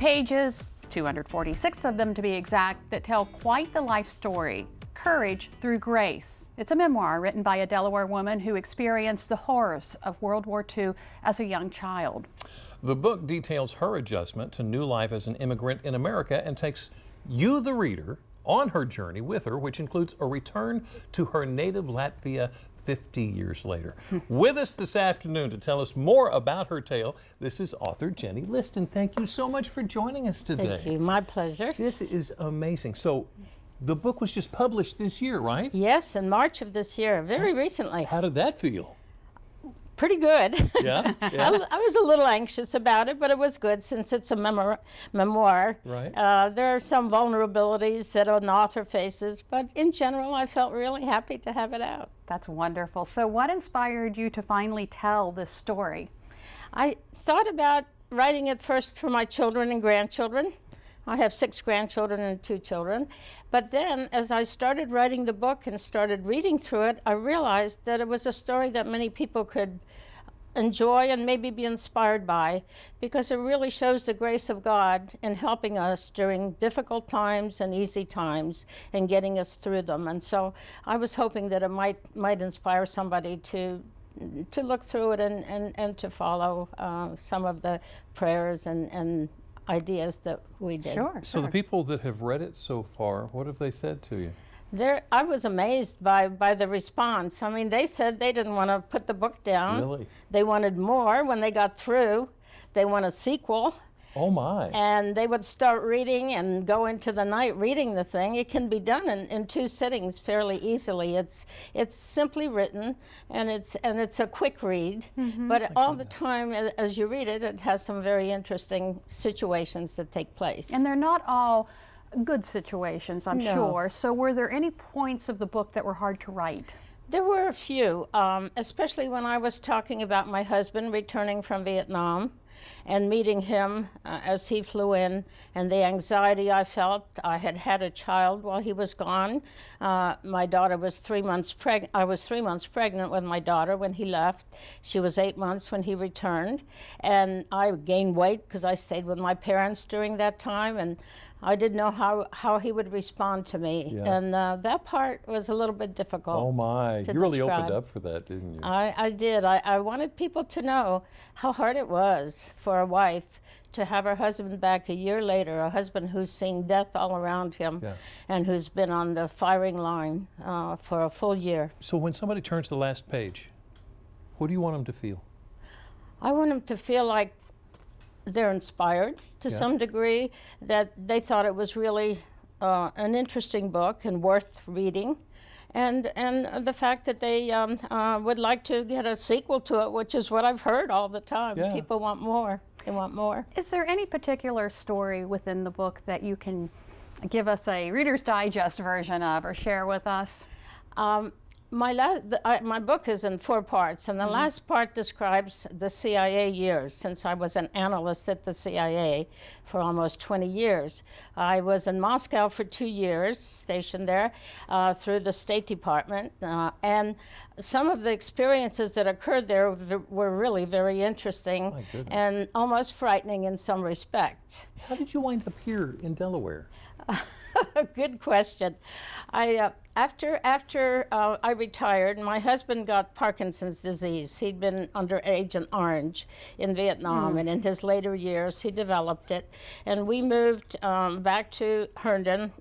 Pages, 246 of them to be exact, that tell quite the life story, Courage Through Grace. It's a memoir written by a Delaware woman who experienced the horrors of World War II as a young child. The book details her adjustment to new life as an immigrant in America and takes you, the reader, on her journey with her, which includes a return to her native Latvia 50 years later. With us this afternoon to tell us more about her tale, this is author Jennie Liston. Thank you so much for joining us today. Thank you. My pleasure. This is amazing. So, the book was just published this year, right? Yes, in March of this year, very recently. How did that feel? Pretty good. Yeah? I was a little anxious about it, but it was good since it's a memoir. Right. There are some vulnerabilities that an author faces, but in general, I felt really happy to have it out. That's wonderful. So what inspired you to finally tell this story? I thought about writing it first for my children and grandchildren. I have 6 grandchildren and 2 children. But then, as I started writing the book and started reading through it, I realized that it was a story that many people could enjoy and maybe be inspired by, because it really shows the grace of God in helping us during difficult times and easy times and getting us through them. And so I was hoping that it might inspire somebody to look through it and to follow some of the prayers and ideas that we did. Sure. So the people that have read it so far, what have they said to you? I was amazed by the response. I mean, they said they didn't want to put the book down. Really? They wanted more when they got through. They want a sequel. Oh my. And they would start reading and go into the night reading the thing. It can be done in 2 sittings fairly easily. It's simply written, and it's a quick read. But all the time as you read it, it has some very interesting situations that take place. And they're not all good situations, I'm No. sure. So were there any points of the book that were hard to write? There were a few, especially when I was talking about my husband returning from Vietnam and meeting him as he flew in, and the anxiety I felt. I had had a child while he was gone. My daughter was 3 months pregnant. I was 3 months pregnant with my daughter when he left. She was 8 months when he returned. And I gained weight because I stayed with my parents during that time, and I didn't know how he would respond to me. Yeah. And that part was a little bit difficult. Oh my, to you really describe. opened up for that, didn't you? I did. I wanted people to know how hard it was for a wife to have her husband back a year later, a husband who's seen death all around him, Yeah. and who's been on the firing line for a full year. So when somebody turns the last page, what do you want them to feel? I want them to feel like they're inspired to Yeah. some degree, that they thought it was really an interesting book and worth reading. And the fact that they would like to get a sequel to it, which is what I've heard all the time. Yeah. People want more. They want more. Is there any particular story within the book that you can give us a Reader's Digest version of or share with us? My book is in 4 parts, and the last part describes the CIA years, since I was an analyst at the CIA for almost 20 years. I was in Moscow for 2 years, stationed there through the State Department, and some of the experiences that occurred there were really very interesting My goodness. and almost frightening in some respects. How did you wind up here in Delaware? Good question. After I retired, my husband got Parkinson's disease. He'd been under Agent Orange in Vietnam, and in his later years, he developed it. And we moved back to Herndon,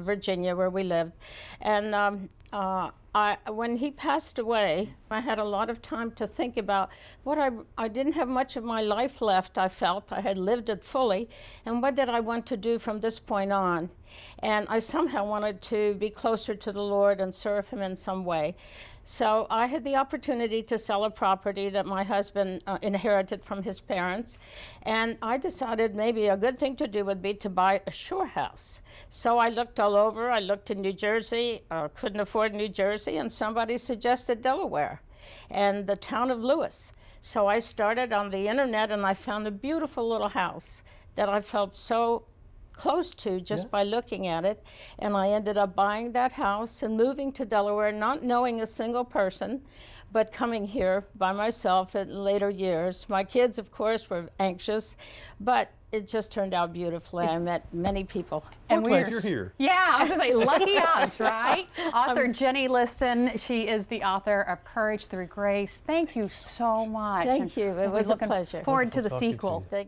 Virginia, where we lived. And when he passed away, I had a lot of time to think about I didn't have much of my life left, I felt. I had lived it fully, and what did I want to do from this point on? And I somehow wanted to be closer to the Lord and serve him in some way. So I had the opportunity to sell a property that my husband inherited from his parents, and I decided maybe a good thing to do would be to buy a shore house. So I looked all over. I looked in New Jersey, couldn't afford New Jersey, and somebody suggested Delaware and the town of Lewis. So I started on the internet, and I found a beautiful little house that I felt so close to just by looking at it. And I ended up buying that house and moving to Delaware, not knowing a single person, but coming here by myself in later years. My kids, of course, were anxious, but it just turned out beautifully. I met many people. We're glad you're here. Yeah, I was going to say, lucky us, right? Author Jennie Liston, she is the author of Courage Through Grace. Thank you so much. Thank you. It was a pleasure. Forward to the Wonderful talking to sequel. you. Thank you.